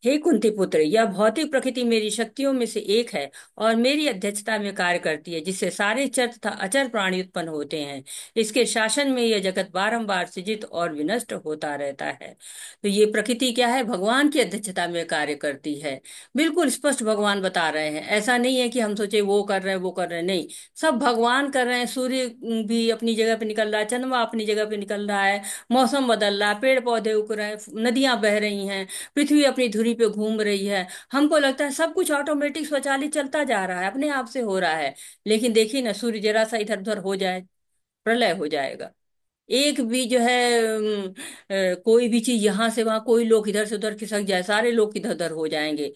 हे कुंती पुत्र, यह भौतिक प्रकृति मेरी शक्तियों में से एक है और मेरी अध्यक्षता में कार्य करती है, जिससे सारे चर तथा अचर प्राणी उत्पन्न होते हैं। इसके शासन में यह जगत बारंबार सृजित और विनष्ट होता रहता है। तो ये प्रकृति क्या है, भगवान की अध्यक्षता में कार्य करती है। बिल्कुल स्पष्ट भगवान बता रहे हैं। ऐसा नहीं है कि हम सोचे वो कर रहे हैं वो कर रहे हैं, नहीं, सब भगवान कर रहे हैं। सूर्य भी अपनी जगह पे निकल रहा है, चंद्रमा अपनी जगह पे निकल रहा है, मौसम बदल रहा है, पेड़ पौधे उग रहे हैं, नदियां बह रही हैं, पृथ्वी अपनी धुरी पे घूम रही है। हमको लगता है सब कुछ ऑटोमेटिक स्वचालित चलता जा रहा है, अपने आप से हो रहा है। लेकिन देखिए ना, सूर्य जरा सा इधर उधर हो जाए, प्रलय हो जाएगा। एक भी जो है कोई भी चीज यहाँ से वहां, कोई लोग इधर से उधर खिसक जाए, सारे लोग इधर उधर हो जाएंगे।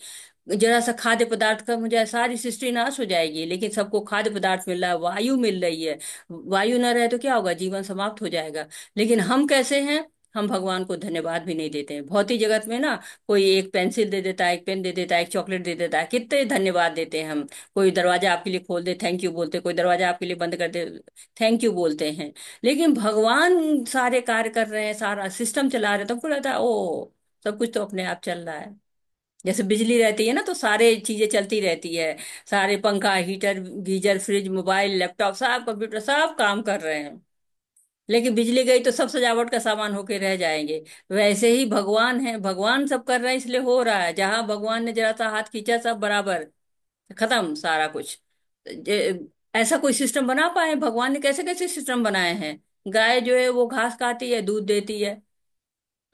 जरा सा खाद्य पदार्थ कम हो जाए, सारी सृष्टि नाश हो जाएगी। लेकिन सबको खाद्य पदार्थ मिल रहा है, वायु मिल रही है। वायु न रहे तो क्या होगा, जीवन समाप्त हो जाएगा। लेकिन हम कैसे हैं, हम भगवान को धन्यवाद भी नहीं देते हैं। भौतिक जगत में ना, कोई एक पेंसिल दे देता है, एक पेन दे देता है, एक चॉकलेट दे देता है, कितने धन्यवाद देते हैं हम। कोई दरवाजा आपके लिए खोल दे, थैंक यू बोलते, कोई दरवाजा आपके लिए बंद कर दे, थैंक यू बोलते हैं। लेकिन भगवान सारे कार्य कर रहे हैं, सारा सिस्टम चला रहे हैं, तो हमको लगता है ओ, सब कुछ तो अपने आप चल रहा है। जैसे बिजली रहती है ना, तो सारे चीजें चलती रहती है। सारे पंखा, heater, geyser, fridge, mobile, laptop, सब कंप्यूटर, सब काम कर रहे हैं। लेकिन बिजली गई तो सब सजावट का सामान होके रह जाएंगे। वैसे ही भगवान है, भगवान सब कर रहे हैं इसलिए हो रहा है। जहां भगवान ने जरा सा हाथ खींचा, सब बराबर, खत्म सारा कुछ। ऐसा कोई सिस्टम बना पाए भगवान ने? कैसे कैसे सिस्टम बनाए हैं। गाय जो है वो घास खाती है, दूध देती है।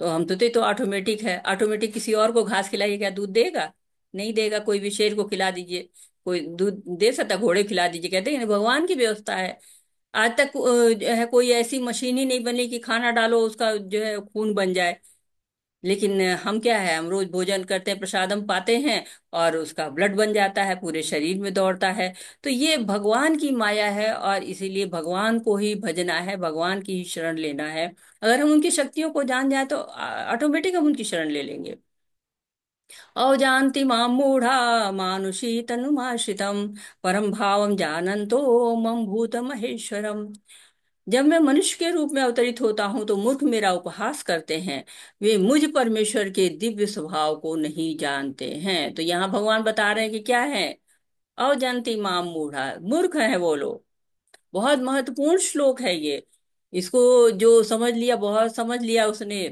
तो हम तो ऑटोमेटिक है, ऑटोमेटिक किसी और को घास खिलाइए, क्या दूध देगा? नहीं देगा। कोई भी शेर को खिला दीजिए, कोई दूध दे सकता? घोड़े को खिला दीजिए, कहते हैं ना, भगवान की व्यवस्था है। आज तक जो है कोई ऐसी मशीन ही नहीं बनी कि खाना डालो उसका जो है खून बन जाए। लेकिन हम क्या है, हम रोज भोजन करते हैं, प्रसादम पाते हैं, और उसका ब्लड बन जाता है, पूरे शरीर में दौड़ता है। तो ये भगवान की माया है, और इसीलिए भगवान को ही भजना है, भगवान की ही शरण लेना है। अगर हम उनकी शक्तियों को जान जाए तो ऑटोमेटिक हम उनकी शरण ले लेंगे। अवजानति मां मूढ़ा मानुषी तनुमाश्रितम परम भावम जानन्तो मम भूत महेश्वरम। जब मैं मनुष्य के रूप में अवतरित होता हूं तो मूर्ख मेरा उपहास करते हैं। वे मुझ परमेश्वर के दिव्य स्वभाव को नहीं जानते हैं। तो यहाँ भगवान बता रहे हैं कि क्या है, अवजंती माम मूढ़ा, मूर्ख है वो लोग। बहुत महत्वपूर्ण श्लोक है ये। इसको जो समझ लिया, बहुत समझ लिया उसने।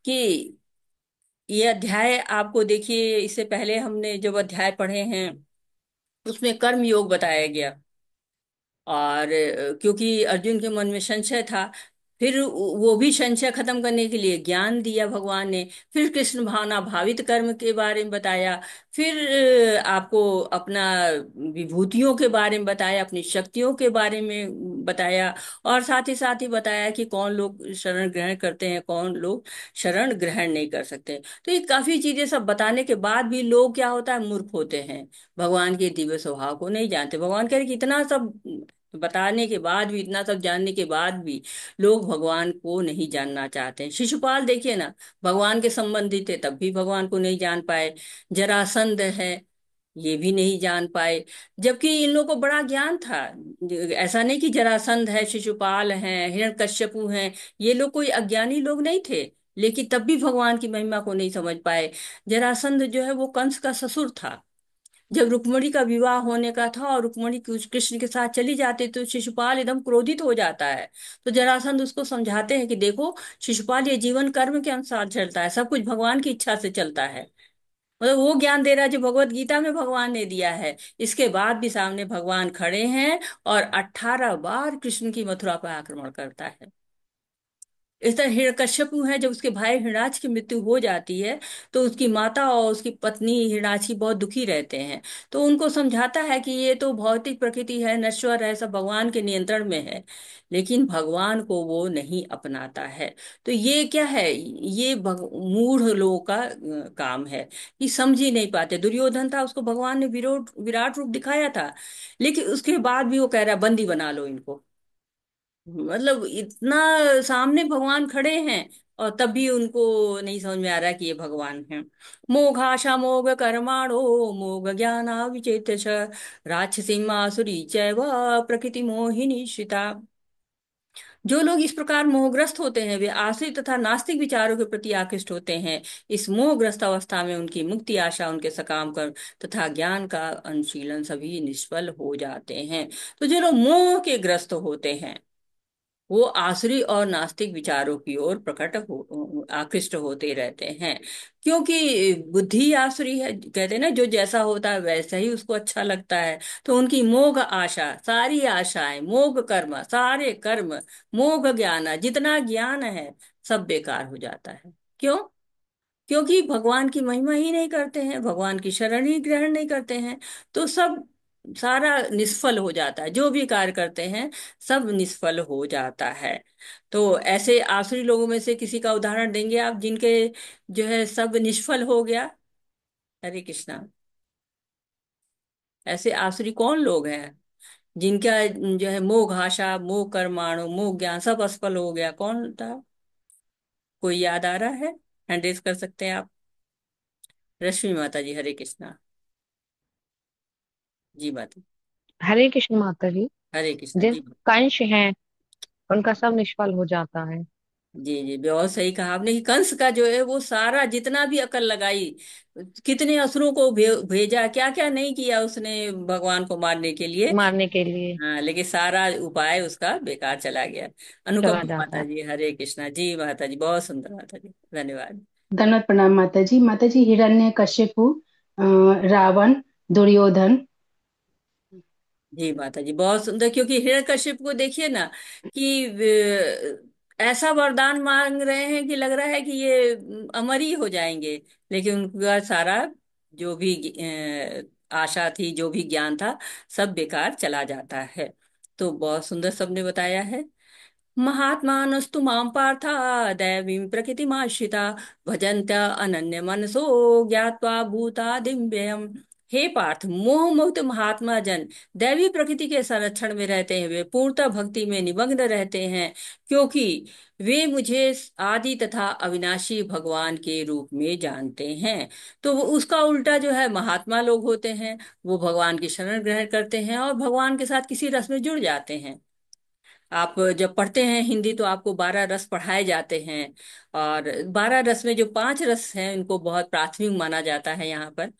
कि ये अध्याय आपको देखिए, इससे पहले हमने जब अध्याय पढ़े हैं उसमें कर्म योग बताया गया। और क्योंकि अर्जुन के मन में संशय था, फिर वो भी संशय खत्म करने के लिए ज्ञान दिया भगवान ने। फिर कृष्ण भावना भावित कर्म के बारे में बताया। फिर आपको अपना विभूतियों के बारे में बताया, अपनी शक्तियों के बारे में बताया। और साथ ही बताया कि कौन लोग शरण ग्रहण करते हैं, कौन लोग शरण ग्रहण नहीं कर सकते। तो ये काफी चीजें सब बताने के बाद भी लोग क्या होता है, मूर्ख होते हैं, भगवान के दिव्य स्वभाव को नहीं जानते। भगवान कह रहे कि इतना सब बताने के बाद भी, इतना सब जानने के बाद भी लोग भगवान को नहीं जानना चाहते हैं। शिशुपाल देखिए ना, भगवान के संबंधी थे तब भी भगवान को नहीं जान पाए। जरासंध है, ये भी नहीं जान पाए, जबकि इन लोगों को बड़ा ज्ञान था। ऐसा नहीं कि जरासंध है, शिशुपाल हैं, हिरण्यकश्यपु हैं, ये लोग कोई अज्ञानी लोग नहीं थे, लेकिन तब भी भगवान की महिमा को नहीं समझ पाए। जरासंध जो है वो कंस का ससुर था। जब रुक्मणी का विवाह होने का था और रुक्मणी कृष्ण के साथ चली जाती तो शिशुपाल एकदम क्रोधित हो जाता है। तो जरासंध उसको समझाते हैं कि देखो शिशुपाल, ये जीवन कर्म के अनुसार चलता है, सब कुछ भगवान की इच्छा से चलता है। मतलब वो ज्ञान दे रहा है जो भगवत गीता में भगवान ने दिया है। इसके बाद भी सामने भगवान खड़े हैं और 18 बार कृष्ण की मथुरा पर आक्रमण करता है। इस तरह हिरण्यकश्यपु है, जब उसके भाई हिरणाक्ष की मृत्यु हो जाती है तो उसकी माता और उसकी पत्नी हिरणाक्षी बहुत दुखी रहते हैं। तो उनको समझाता है कि ये तो भौतिक प्रकृति है, नश्वर है, सब भगवान के नियंत्रण में है। लेकिन भगवान को वो नहीं अपनाता है। तो ये क्या है, ये मूढ़ लोगों का काम है कि समझ ही नहीं पाते। दुर्योधन था, उसको भगवान ने विरोध विराट रूप दिखाया था, लेकिन उसके बाद भी वो कह रहा है बंदी बना लो इनको। मतलब इतना सामने भगवान खड़े हैं और तब भी उनको नहीं समझ में आ रहा कि ये भगवान है। मोघाशा मोघ कर्माणो मोघ ज्ञान विचेत राक्षसी आसुरी चैव प्रकृति मोहिनी श्रिता। जो लोग इस प्रकार मोहग्रस्त होते हैं वे आश्रित तथा नास्तिक विचारों के प्रति आकृष्ट होते हैं। इस मोहग्रस्त अवस्था में उनकी मुक्ति आशा, उनके सकाम कर्म तथा ज्ञान का अनुशीलन सभी निष्फल हो जाते हैं। तो जो लोग मोह के ग्रस्त होते हैं वो आसुरी और नास्तिक विचारों की ओर प्रकट हो आकृष्ट होते रहते हैं। क्योंकि बुद्धि आसुरी है, कहते हैं ना, जो जैसा होता है वैसा ही उसको अच्छा लगता है। तो उनकी मोघ आशा, सारी आशाएं, मोघ कर्म, सारे कर्म, मोघ ज्ञान, जितना ज्ञान है सब बेकार हो जाता है। क्यों? क्योंकि भगवान की महिमा ही नहीं करते हैं, भगवान की शरण ही ग्रहण नहीं करते हैं। तो सब सारा निष्फल हो जाता है, जो भी कार्य करते हैं सब निष्फल हो जाता है। तो ऐसे आसुरी लोगों में से किसी का उदाहरण देंगे आप जिनके जो है सब निष्फल हो गया? हरे कृष्णा। ऐसे आसुरी कौन लोग हैं जिनका जो है मोह आशा, मोह कर्माणु, मोह ज्ञान सब असफल हो गया? कौन था? कोई याद आ रहा है? हैंड रेज कर सकते हैं आप। रश्मि माता जी, हरे कृष्णा। जी माता। हरे कृष्ण माता जी। हरे कृष्णा जिस जी। कंस हैं उनका सब निष्फल हो जाता है। जी जी, बहुत सही कहा आपने कि कंस का जो है वो सारा जितना भी अकल लगाई, कितने असुरों को भेजा, क्या क्या नहीं किया उसने भगवान को मारने के लिए। मारने के लिए हाँ, लेकिन सारा उपाय उसका बेकार चला गया। चला अनुपमा जाता माता है। जी, हरे कृष्णा जी माता जी, बहुत सुंदर माता जी, धन्यवाद। दंडवत प्रणाम माता जी। माता जी, हिरण्यकशिपु, रावण, दुर्योधन। जी माता जी, बहुत सुंदर। क्योंकि हिरण्यकशिप को देखिए ना कि ऐसा वरदान मांग रहे हैं कि लग रहा है कि ये अमर ही हो जाएंगे। लेकिन उनका सारा जो भी आशा थी, जो भी ज्ञान था, सब बेकार चला जाता है। तो बहुत सुंदर सबने बताया है। महात्मानस्तु मां पार्था दैवीं प्रकृतिमाश्रिता भजन्त्य अनन्य मनसो ज्ञात्वा भूतादिं व्ययम्। हे पार्थ, मोह मुक्त महात्मा जन दैवी प्रकृति के संरक्षण में रहते हैं, वे पूर्णतः भक्ति में निमग्न रहते हैं, क्योंकि वे मुझे आदि तथा अविनाशी भगवान के रूप में जानते हैं। तो वो उसका उल्टा जो है महात्मा लोग होते हैं, वो भगवान की शरण ग्रहण करते हैं और भगवान के साथ किसी रस में जुड़ जाते हैं। आप जब पढ़ते हैं हिंदी तो आपको 12 रस पढ़ाए जाते हैं। और 12 रस में जो 5 रस हैं उनको बहुत प्राथमिक माना जाता है यहाँ पर।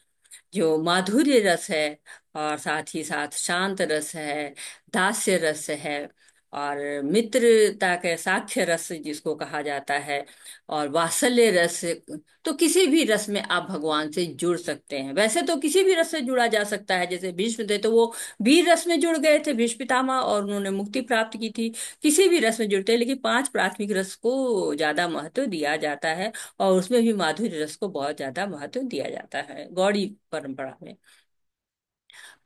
जो माधुर्य रस है, और साथ ही साथ शांत रस है, दास्य रस है, और मित्रता के साक्ष्य रस जिसको कहा जाता है, और वात्सल्य रस। तो किसी भी रस में आप भगवान से जुड़ सकते हैं। वैसे तो किसी भी रस से जुड़ा जा सकता है, जैसे भीष्म थे तो वो वीर रस में जुड़ गए थे, भीष्म पितामह, और उन्होंने मुक्ति प्राप्त की थी। किसी भी रस में जुड़ते हैं, लेकिन 5 प्राथमिक रस को ज्यादा महत्व दिया जाता है। और उसमें भी माधुर्य रस को बहुत ज्यादा महत्व दिया जाता है गौड़ी परंपरा में।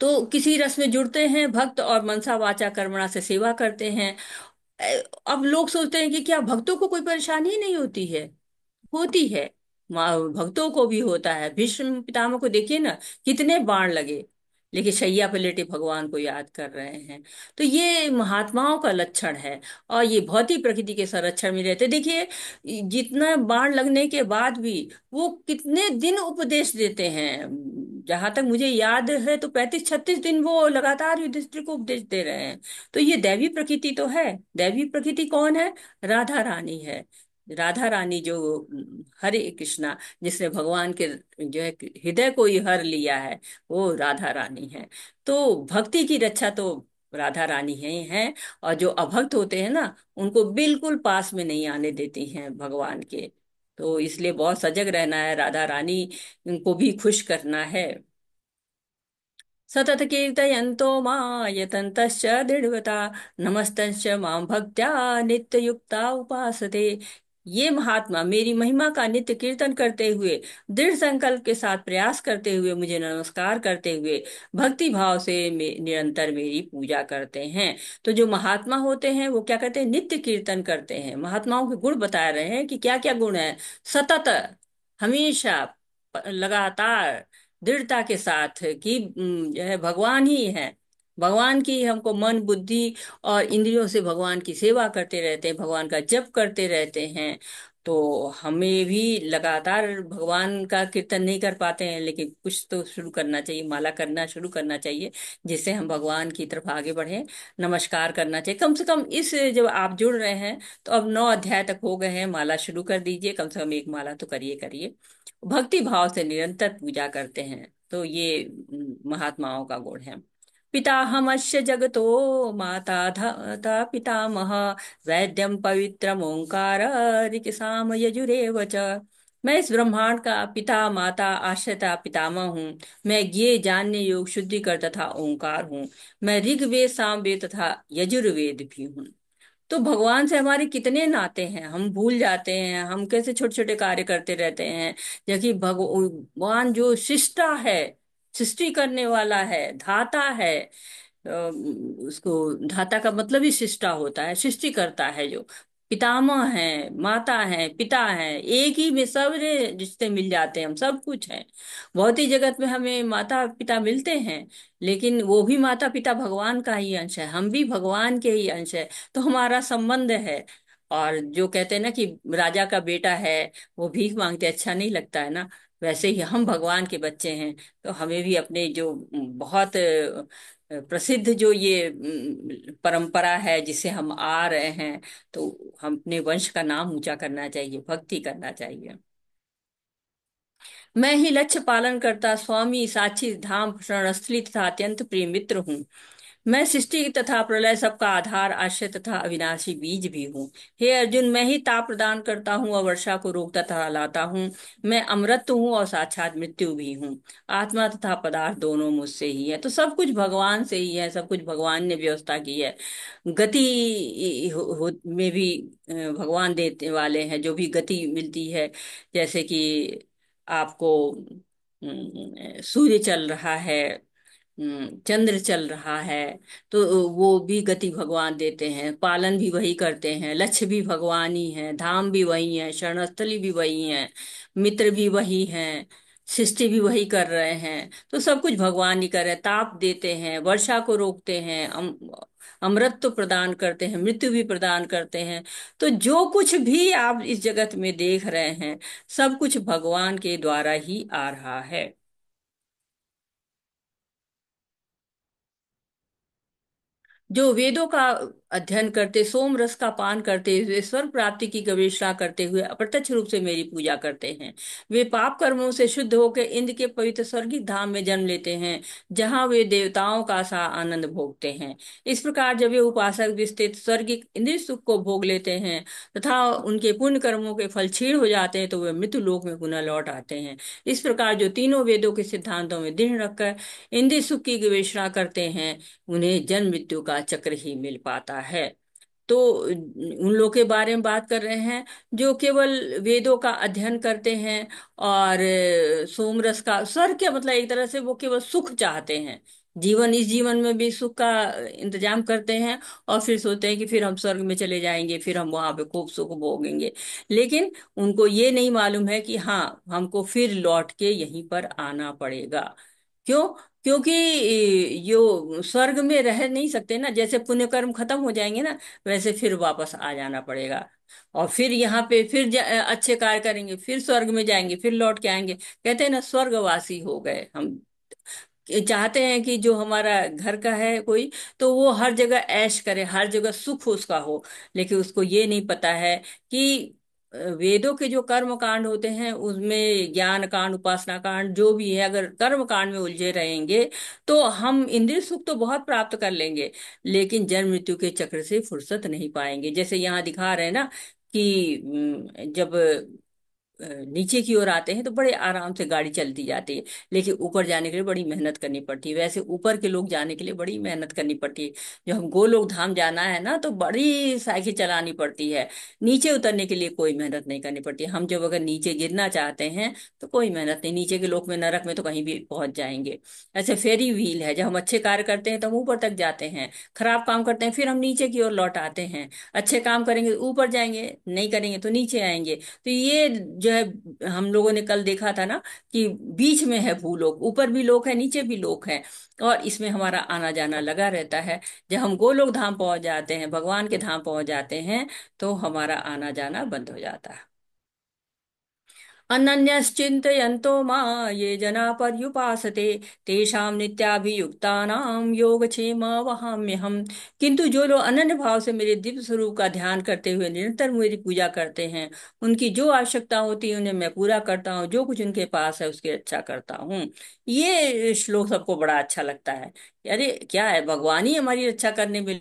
तो किसी रस में जुड़ते हैं भक्त और मनसा वाचा कर्मणा से सेवा करते हैं। अब लोग सोचते हैं कि क्या भक्तों को कोई परेशानी ही नहीं होती है? होती है। भक्तों को भी होता है। भीष्म पितामह को देखिए ना, कितने बाण लगे, लेकिन शैया पर लेटे भगवान को याद कर रहे हैं। तो ये महात्माओं का लक्षण है। और ये भौतिक प्रकृति के संरक्षण में रहते, देखिए जितना बाण लगने के बाद भी वो कितने दिन उपदेश देते हैं। जहां तक मुझे याद है तो 35-36 दिन वो लगातार युधिष्ठिर को उपदेश दे रहे हैं। तो ये दैवी प्रकृति तो है। दैवी प्रकृति कौन है? राधा रानी है। राधा रानी जो हरे कृष्णा, जिसने भगवान के जो है हृदय को ही हर लिया है, वो राधा रानी है। तो भक्ति की रक्षा तो राधा रानी ही है। और जो अभक्त होते हैं ना, उनको बिल्कुल पास में नहीं आने देती हैं भगवान के। तो इसलिए बहुत सजग रहना है, राधा रानी को भी खुश करना है। सतत कीर्तयन्तो मां यतन्तश्च दृढव्रता नमस्तश्च मां भक्त्या नित्ययुक्ता उपासते। ये महात्मा मेरी महिमा का नित्य कीर्तन करते हुए, दृढ़ संकल्प के साथ प्रयास करते हुए, मुझे नमस्कार करते हुए, भक्ति भाव से निरंतर मेरी पूजा करते हैं। तो जो महात्मा होते हैं वो क्या करते हैं? नित्य कीर्तन करते हैं। महात्माओं के गुण बता रहे हैं कि क्या क्या गुण है। सतत, हमेशा, लगातार, दृढ़ता के साथ कि जो है भगवान ही है, भगवान की हमको मन बुद्धि और इंद्रियों से भगवान की सेवा करते रहते हैं, भगवान का जप करते रहते हैं। तो हमें भी लगातार भगवान का कीर्तन नहीं कर पाते हैं, लेकिन कुछ तो शुरू करना चाहिए, माला करना शुरू करना चाहिए, जिससे हम भगवान की तरफ आगे बढ़े। नमस्कार करना चाहिए कम से कम। इस जब आप जुड़ रहे हैं तो अब 9 अध्याय तक हो गए हैं, माला शुरू कर दीजिए, कम से कम एक माला तो करिए करिए। भक्ति भाव से निरंतर पूजा करते हैं, तो ये महात्माओं का गुण है। पिताहमस्य जगतो माता धाता पितामह वैद्यम पवित्रम ओंकार ऋक्साम यजुरेव च। मैं इस ब्रह्मांड का पिता माता आश्रिता पितामह हूँ। मैं ज्ञेय जानने योग शुद्धिकर तथा ओंकार हूँ। मैं ऋग्वेद सामवेद तथा यजुर्वेद भी हूँ। तो भगवान से हमारे कितने नाते हैं, हम भूल जाते हैं। हम कैसे छोटे छोटे कार्य करते रहते हैं, जबकि भगवान जो सृष्टा है, सृष्टि करने वाला है, धाता है, उसको धाता का मतलब ही सृष्टा होता है, सृष्टि करता है। जो पितामह है, माता है, पिता है, एक ही में सब रिश्ते मिल जाते हैं, हम सब कुछ हैं। भौतिक जगत में हमें माता पिता मिलते हैं, लेकिन वो भी माता पिता भगवान का ही अंश है, हम भी भगवान के ही अंश है। तो हमारा संबंध है। और जो कहते हैं ना कि राजा का बेटा है वो भीख मांगते अच्छा नहीं लगता है ना, वैसे ही हम भगवान के बच्चे हैं। तो हमें भी अपने जो बहुत प्रसिद्ध जो ये परंपरा है जिससे हम आ रहे हैं, तो हम अपने वंश का नाम ऊंचा करना चाहिए, भक्ति करना चाहिए। मैं ही लक्ष्य पालन करता स्वामी साक्षी धाम शरणस्थली तथा अत्यंत प्रिय मित्र हूँ। मैं सृष्टि तथा प्रलय सबका आधार आश्रय तथा अविनाशी बीज भी हूँ। हे अर्जुन, मैं ही ताप प्रदान करता हूँ और वर्षा को रोकता तथा लाता हूँ। मैं अमृत हूँ और साक्षात मृत्यु भी हूँ। आत्मा तथा पदार्थ दोनों मुझसे ही है। तो सब कुछ भगवान से ही है, सब कुछ भगवान ने व्यवस्था की है। गति में भी भगवान देने वाले हैं, जो भी गति मिलती है। जैसे कि आपको सूर्य चल रहा है, चंद्र चल रहा है, तो वो भी गति भगवान देते हैं। पालन भी वही करते हैं, लक्ष्य भी भगवान ही है, धाम भी वही है, शरणस्थली भी वही है, मित्र भी वही हैं, सृष्टि भी वही कर रहे हैं। तो सब कुछ भगवान ही कर रहे हैं। ताप देते हैं, वर्षा को रोकते हैं, अमृत तो प्रदान करते हैं, मृत्यु भी प्रदान करते हैं। तो जो कुछ भी आप इस जगत में देख रहे हैं, सब कुछ भगवान के द्वारा ही आ रहा है। जो वेदों का अध्ययन करते, सोम रस का पान करते हुए, स्वर्ग प्राप्ति की गवेषणा करते हुए अप्रत्यक्ष रूप से मेरी पूजा करते हैं, वे पाप कर्मों से शुद्ध होकर इंद्र के पवित्र स्वर्गीय धाम में जन्म लेते हैं, जहां वे देवताओं का सा आनंद भोगते हैं। इस प्रकार जब वे उपासक विस्तृत स्वर्गीय इंद्रिय सुख को भोग लेते हैं तथा उनके पुण्य कर्मों के फल क्षीण हो जाते हैं, तो वे मृत्यु लोक में पुनः लौट आते हैं। इस प्रकार जो तीनों वेदों के सिद्धांतों में दृढ़ रखकर इंद्रिय सुख की गवेषणा करते हैं, उन्हें जन्म मृत्यु का चक्र ही मिल पाता है। तो उन लोग के बारे में बात कर रहे हैं जो केवल वेदों का अध्ययन करते हैं और सोमरस का, स्वर्ग क्या मतलब, एक तरह से वो केवल सुख चाहते हैं। इस जीवन में भी सुख का इंतजाम करते हैं और फिर सोचते हैं कि फिर हम स्वर्ग में चले जाएंगे, फिर हम वहां पे खूब सुख भोगेंगे। लेकिन उनको ये नहीं मालूम है कि हाँ, हमको फिर लौट के यहीं पर आना पड़ेगा। क्यों? क्योंकि यो स्वर्ग में रह नहीं सकते ना, जैसे पुण्य कर्म खत्म हो जाएंगे ना, वैसे फिर वापस आ जाना पड़ेगा। और फिर यहाँ पे फिर अच्छे कार्य करेंगे, फिर स्वर्ग में जाएंगे, फिर लौट के आएंगे। कहते हैं ना, स्वर्गवासी हो गए हम। ये चाहते हैं कि जो हमारा घर का है कोई, तो वो हर जगह ऐश करे, हर जगह सुख उसका हो। लेकिन उसको ये नहीं पता है कि वेदों के जो कर्म कांड होते हैं उसमें ज्ञान कांड, उपासना कांड जो भी है, अगर कर्म कांड में उलझे रहेंगे तो हम इंद्रिय सुख तो बहुत प्राप्त कर लेंगे, लेकिन जन्म मृत्यु के चक्र से फुर्सत नहीं पाएंगे। जैसे यहाँ दिखा रहे हैं ना कि जब नीचे की ओर आते हैं तो बड़े आराम से गाड़ी चलती जाती है, लेकिन ऊपर जाने के लिए बड़ी मेहनत करनी पड़ती है। वैसे ऊपर के लोग जाने के लिए बड़ी मेहनत करनी पड़ती है। जो हम गोलोक धाम जाना है ना, तो बड़ी साइकिल चलानी पड़ती है। नीचे उतरने के लिए कोई मेहनत नहीं करनी पड़ती। हम जब अगर नीचे गिरना चाहते हैं तो कोई मेहनत नहीं, नीचे के लोक में, नरक में तो कहीं भी पहुंच जाएंगे। ऐसे फेरी व्हील है, जब हम अच्छे कार्य करते हैं तो हम ऊपर तक जाते हैं, खराब काम करते हैं फिर हम नीचे की ओर लौट आते हैं। अच्छे काम करेंगे तो ऊपर जाएंगे, नहीं करेंगे तो नीचे आएंगे। तो ये जो है, हम लोगों ने कल देखा था ना कि बीच में है भूलोक, ऊपर भी लोक है नीचे भी लोक है, और इसमें हमारा आना जाना लगा रहता है। जब हम गोलोक धाम पहुंच जाते हैं, भगवान के धाम पहुंच जाते हैं, तो हमारा आना जाना बंद हो जाता है। अनन्यश्चिन्तयन्तो मां ये जना पर्युपासते तेषां नित्याभियुक्तानां योगक्षेममहम्यहम्। किंतु जो लोग अनन्य भाव से मेरे दिव्य स्वरूप का ध्यान करते हुए निरंतर मेरी पूजा करते हैं, उनकी जो आवश्यकता होती है उन्हें मैं पूरा करता हूँ, जो कुछ उनके पास है उसकी रक्षा करता हूँ। ये श्लोक सबको बड़ा अच्छा लगता है। अरे क्या है, भगवान ही हमारी रक्षा करने में